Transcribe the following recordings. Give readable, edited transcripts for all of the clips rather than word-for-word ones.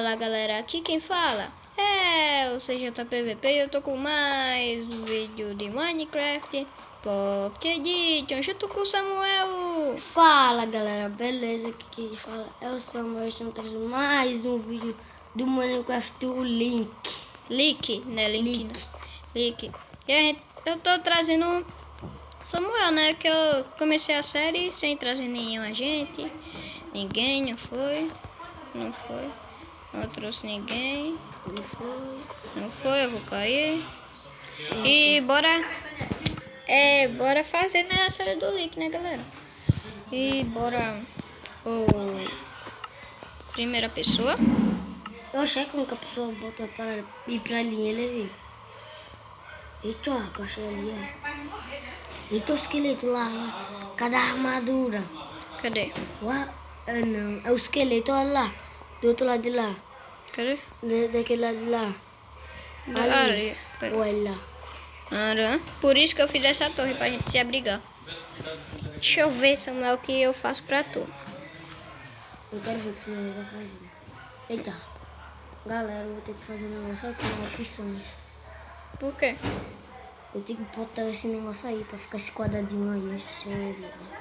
Fala galera, aqui quem fala é o CJPVP e eu tô com mais um vídeo de Minecraft Pocket Edition junto com o Samuel. Fala galera, beleza? Aqui quem fala é o Samuel. Estamos trazendo mais um vídeo do Minecraft do Link. Leak, né? Link. Leak. E eu tô trazendo Samuel, né? Que eu comecei a série sem trazer nenhum agente. Ninguém, não foi. Não trouxe ninguém. Não foi, eu vou cair. E bora fazer né, a série do Leak, né, galera? E bora primeira pessoa. Eu achei como que a pessoa bota para ir pra linha, ele vem. Eita, ó, que eu achei ali, ó. Eita, o esqueleto lá. Cadê a armadura? Cadê? Não, é o esqueleto, olha lá. Do outro lado de lá. Cadê? Daquele lado de lá. Ali. Olha lá. Por isso que eu fiz essa torre, pra gente se abrigar. Deixa eu ver, Samuel, o que eu faço pra tu. Eu quero ver o que você vai fazer. Eita. Galera, eu vou ter que fazer um negócio aqui nas opções. Por quê? Eu tenho que botar esse negócio aí pra ficar esse quadradinho aí.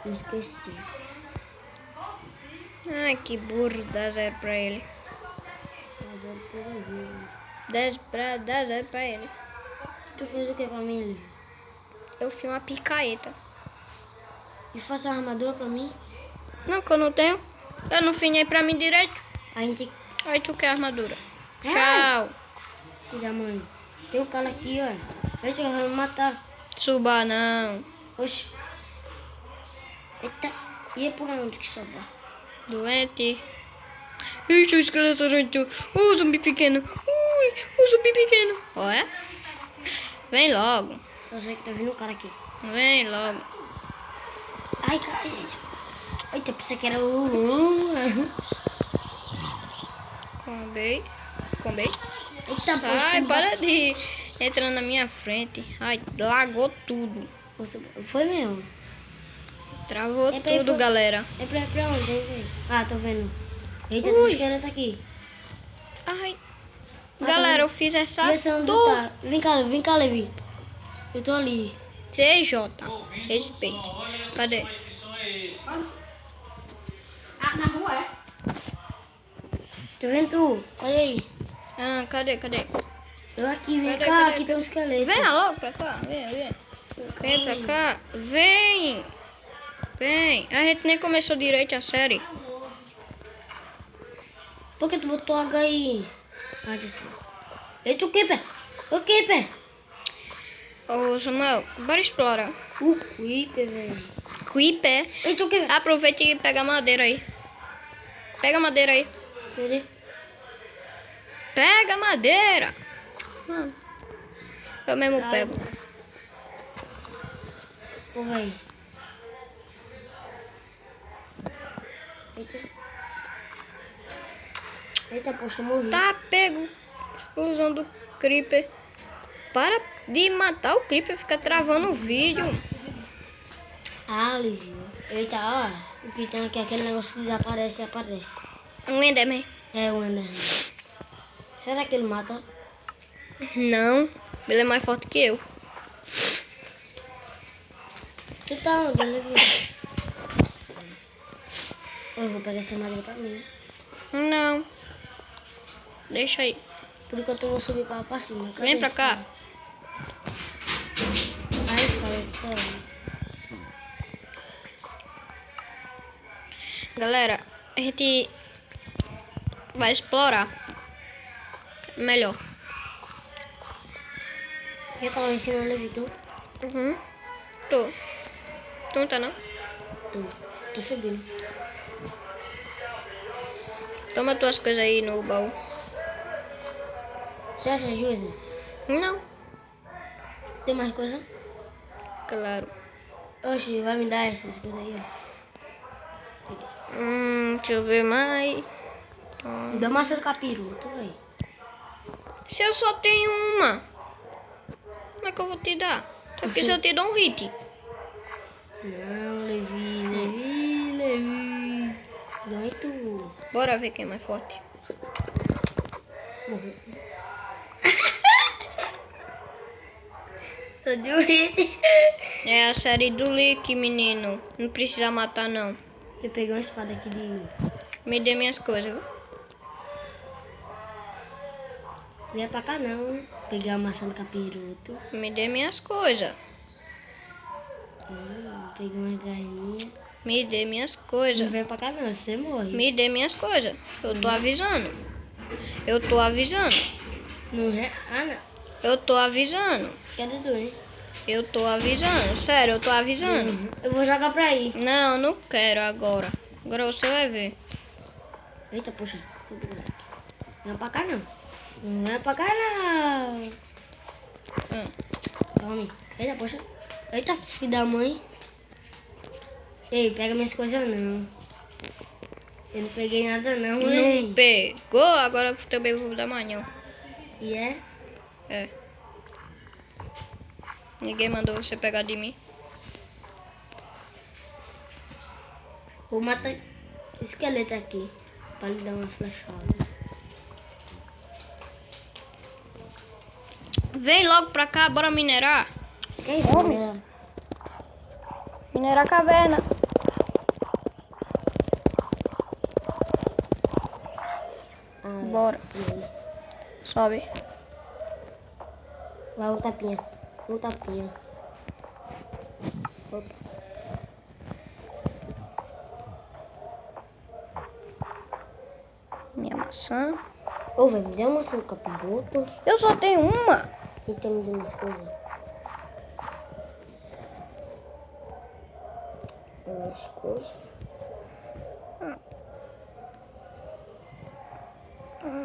Eu esqueci. Ai, que burro, dá zero pra ele. Dá zero pra ele. Tu fez o que pra mim, Lívia? Eu fiz uma picaeta. E faça uma armadura pra mim? Não, que eu não tenho. Eu não finei pra mim direito. A gente... Aí tu quer armadura. Ai. Tchau. Filho da mãe. Tem um cara aqui, ó. Veja que vai me matar. Suba não. Oxi. Eita. E é por onde que sobe? Doente. Ixi, o esqueleto gente. Zumbi pequeno. O zumbi pequeno. Olha. Vem logo. Só sei que tá vindo um cara aqui. Vem logo. Ai, cara. Eita, pensei que era o... Combei. Eita, Sai, para de entrar na minha frente. Ai, lagou tudo. Foi mesmo? Travou tudo, galera. É pra onde? Vem. Ah, tô vendo. Eita, tem um esqueleto aqui. Ai. Galera, eu fiz essa Tá. Vem cá, Levi. Eu tô ali. CJ. Respeite. Cadê? Ah, na rua é? Tô vendo tu? Olha aí. Ah, cadê? Eu aqui, vem Cadê, cá, cadê? aqui tem um esqueleto. Vem logo pra cá. Vem. Vem pra cá. Vem. A gente nem começou direito a série. Por que tu botou H aí? Ah, já sei. Eita, o que, pé? O que, pé? Ô, Samuel, bora explorar. Creeper, velho. Creeper. Eita, o que, velho? Aproveita e pega a madeira aí. Pega a madeira aí. Peraí. Pega a madeira. Eu mesmo pego. Ô, velho. Eita, poxa, eu morri. Tá pego. Explosão do Creeper. Para de matar o Creeper, fica travando o vídeo. Ah, Livio. Eita, ó. O que tem aqui, aquele negócio desaparece e aparece. Um Enderman. É o Enderman. Será que ele mata? Não, ele é mais forte que eu. Tu tá onde, Livio? Eu vou pegar essa madeira pra mim. Não. Deixa aí. Por enquanto eu vou subir pra cima. Cadê Vem pra esse cá. cara? Ai, cara. Galera, a gente vai explorar. Melhor. Já tava ensinando a tu? Uhum. Tô. Tu não tá não? Tô subindo. Toma tuas coisas aí no baú. Você acha juíza? Não. Tem mais coisa? Claro. Oxe, vai me dar essas coisas aí, ó. Deixa eu ver mais. Me dá massa do capiroto, velho. Se eu só tenho uma, como é que eu vou te dar? Só que se eu te dou um hit. Não, Levi. Dói tu. Bora ver quem é mais forte. Morreu. Tô doente. É a série do Lick, menino. Não precisa matar, não. Eu peguei uma espada aqui de... Me dê minhas coisas, viu? Não é pra cá não. Peguei uma maçã do capiroto. Me dê minhas coisas. Peguei uma galinha. Me dê minhas Não coisas. vem pra cá não, você morre. Me dê minhas coisas. Eu tô avisando. Eu tô avisando. Não é? Ah, não. Eu tô avisando. Cadê tu, hein? Eu tô avisando. Sério, eu tô avisando. Eu vou jogar pra aí. Não, não quero agora. Agora você vai ver. Eita, poxa. Não é pra cá não. Não é pra cá não. Tome. Eita, poxa. Eita, filho da mãe. Ei, pega minhas coisas não. Eu não peguei nada não, Não hein? pegou, agora eu também vou dar manhã. E é? É. Ninguém mandou você pegar de mim. Vou matar esse esqueleto aqui. Pra lhe dar uma flechada. Vem logo pra cá, bora minerar. Que é isso, homem? Minerar a caverna. Bora. Sobe. Vai um tapinha. Um tapinha. Opa. Minha maçã. Ô, velho, me dá uma maçã do capiroto. Eu só tenho uma. Então me dê umas coisas. Umas coisas.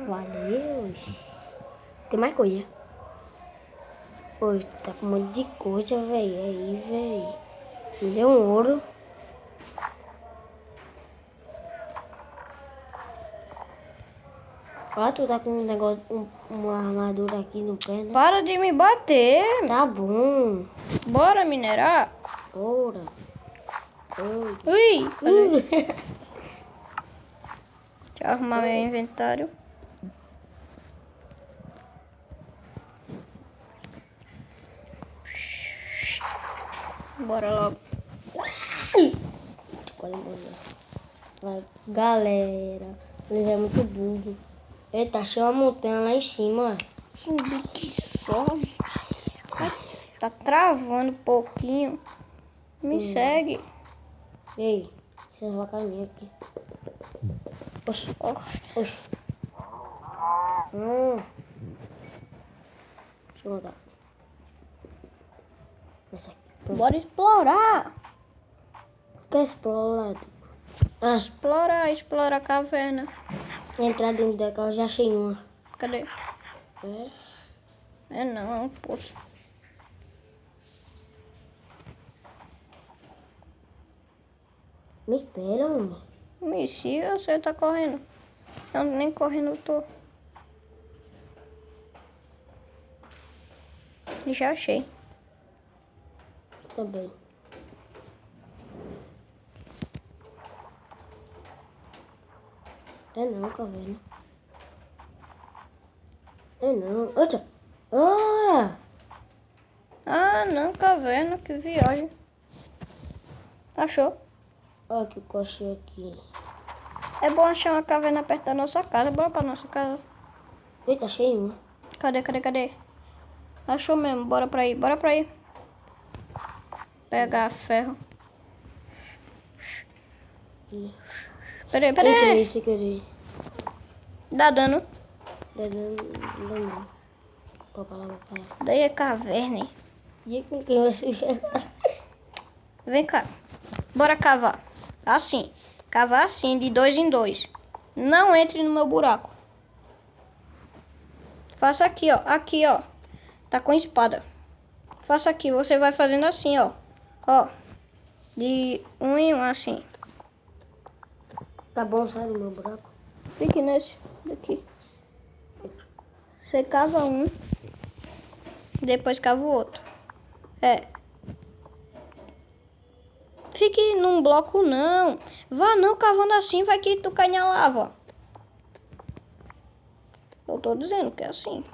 Valeu. Tem mais coisa. Oi, tá com um monte de coisa, velho. Aí, velho. Me deu um ouro. Ó, tu tá com um negócio, uma armadura aqui no pé, né? Para de me bater. Tá bom. Bora minerar. Bora. Oi. Ui. Deixa eu arrumar meu inventário. Bora logo. Quase morreu. Vai, galera. Ele é muito burro. Eita, achei uma montanha lá em cima, ó. Subir que só. Tá travando um pouquinho. Me segue. Ei, vocês vão caminhar aqui. Oxi, oxi. Deixa eu mandar. Essa aqui. Bora explorar. Que é explorado? Ah, Explora a caverna. entrar dentro da casa, já achei uma. Cadê? É? É não, é um poço. Me espera, homem. Me siga, você tá correndo. Eu nem correndo eu tô. Já achei. Tá bem. É não, caverna. É não. Outra. Olha! Ah, não, caverna, que viagem. Achou? Olha que eu achei aqui. É bom achar uma caverna perto da nossa casa. Bora pra nossa casa. Eita, achei uma. Cadê? Achou mesmo, bora pra aí, Pegar ferro. Peraí. Entrei sem querer. Dá dano. Dá dano. Vou parar. Daí é caverna, hein? E com quem você chegar? Vem cá. Bora cavar. Assim. Cavar assim, de 2 em 2. Não entre no meu buraco. Faça aqui, ó. Aqui, ó. Tá com espada. Faça aqui. Você vai fazendo assim, ó. Ó. De 1 em 1, assim. Tá bom, sai do meu buraco. Fique nesse daqui. Você cava um. Depois cava o outro. É. Fique num bloco não. Vá não cavando assim, vai que tu cai na lava. tô dizendo que é assim.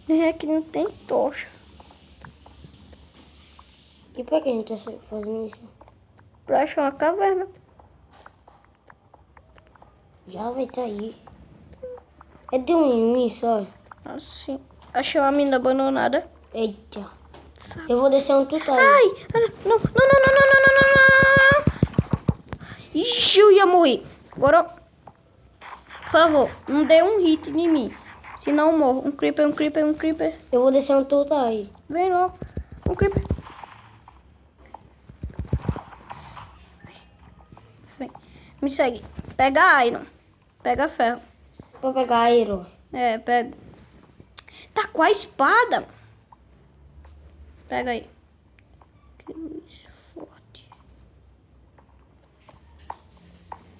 É que não tem tocha. E pra que a gente tá fazendo isso? Pra achar uma caverna. Já vai tá aí. É de um só. Assim. Achei uma mina abandonada. Eita. Eu vou descer onde tu tá aí. Ai! Não, não, não, não, não, não, não, não, não. Ixi, eu ia morrer. Agora, por favor, não dê um hit em mim. Senão eu morro. Um creeper, um creeper, um creeper. Eu vou descer onde tu tá aí. Vem logo. Um creeper. Vem. Me segue. Pega iron. Pega ferro. Pra pegar Iron. É, pega. Tá com a espada. Pega aí. Que luz forte.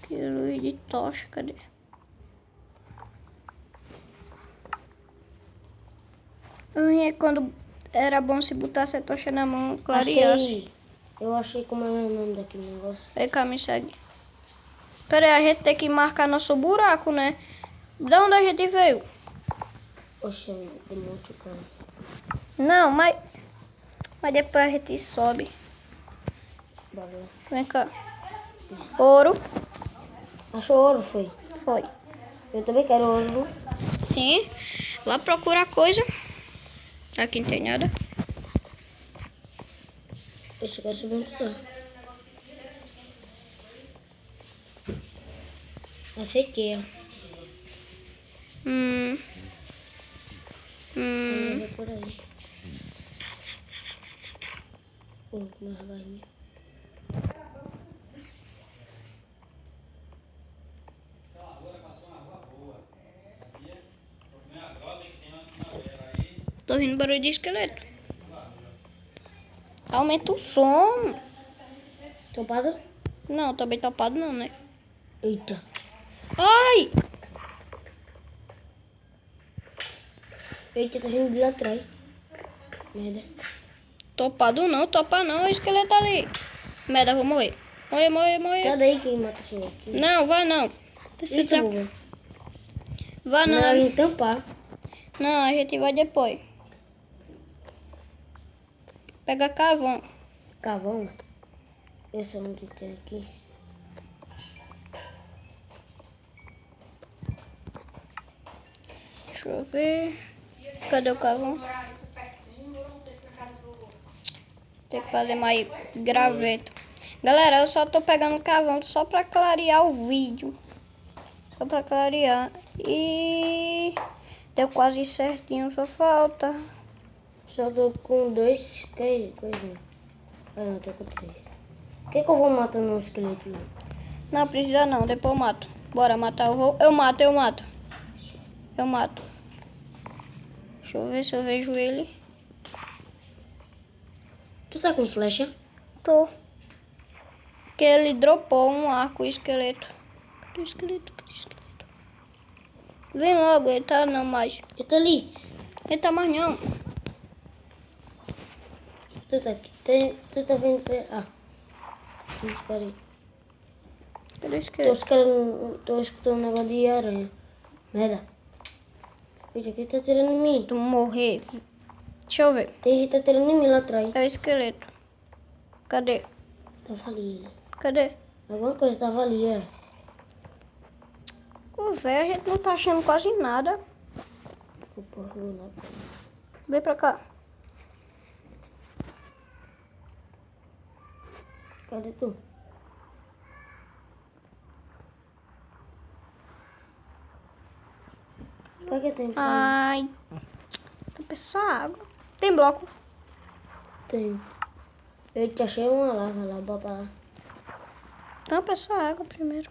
Que luz de tocha, cadê? Quando era bom se botasse a tocha na mão, clareasse. Achei. Eu achei como é o nome daquele negócio. Vem cá, me segue. Pera aí, a gente tem que marcar nosso buraco, né? Da onde a gente veio? Oxe, de monte, cara. Não, mas depois a gente sobe. Valeu. Vem cá. Ouro. Achou ouro, foi? Foi. Eu também quero ouro. Sim. Lá procurar coisa. Aqui não tem nada. Eu quero saber onde tá. Aceitei, ó. Vai por aí. Pô, mais galinha. Tô ouvindo barulho de esqueleto. Aumenta o som. Topado? Não, tô bem topado não, né? Eita. Ai! Eita, tá vindo de lá atrás. Merda. Topado não, topa não, o esqueleto ali. Merda, vou morrer. Morrer, morrer, morrer. Sai daí quem mata o senhor aqui. Não, vai não. Deixa eu Eita, tra- bobo. Vai Não, não. ele tampar. Não, a gente vai depois. Pega carvão. Cavão. Esse é onde tem aqui. Deixa eu ver. Cadê o carvão? Tem que fazer mais graveto. Galera, eu só tô pegando carvão só pra clarear o vídeo. Só pra clarear. E deu quase certinho, só falta. Só tô com 2 coisinhas. Ah, não, tô com 3. Por que eu vou matando um esqueleto? Não precisa não, depois eu mato. Bora matar, eu mato. Eu mato. Deixa eu ver se eu vejo ele. Tu tá com flecha? Tô. Que ele dropou um arco, o esqueleto. Cadê o esqueleto? Cadê o esqueleto? Vem logo, ele tá não mais. Eu tô ali. Ele tá mais não. Tu tá aqui. Tu tá vendo? Ah. Espera aí. Cadê o esqueleto? Tô escutando um negócio de aranha. Merda. Eita, quem tá tirando em Se mim? tu morrer. Deixa eu ver. Tem gente que tá tirando em mim lá atrás. É o esqueleto. Cadê? Tava ali. Cadê? Alguma coisa tava ali, é. O velho, a gente não tá achando quase nada. Opa, vou lá. Vem pra cá. Cadê tu? Pra que tem? Ai. Tô pensando água. Tem bloco. Tem. Eu te achei uma lava lá, bota lá. Não, peça água primeiro.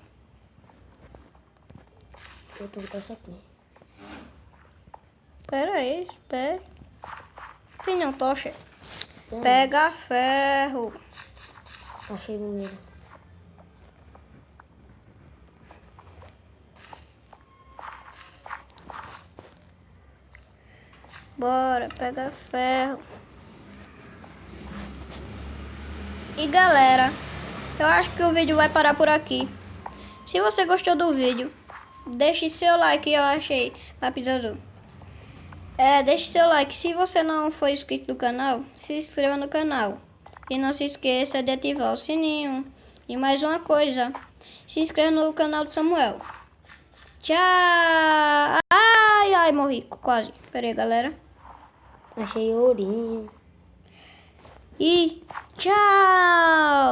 Eu tô com essa aqui. Pera aí, espera. Tem não, tocha. Tem. Pega ferro. Achei primeiro. Bora, pega ferro. E galera, Eu acho que o vídeo vai parar por aqui. Se você gostou do vídeo, deixe seu like, eu achei lápis azul. Deixe seu like. Se você não for inscrito no canal, se inscreva no canal. E não se esqueça de ativar o sininho. E mais uma coisa, se inscreva no canal do Samuel. Tchau! Ai, morri, quase. Pera aí, galera. Achei ourinho. E tchau!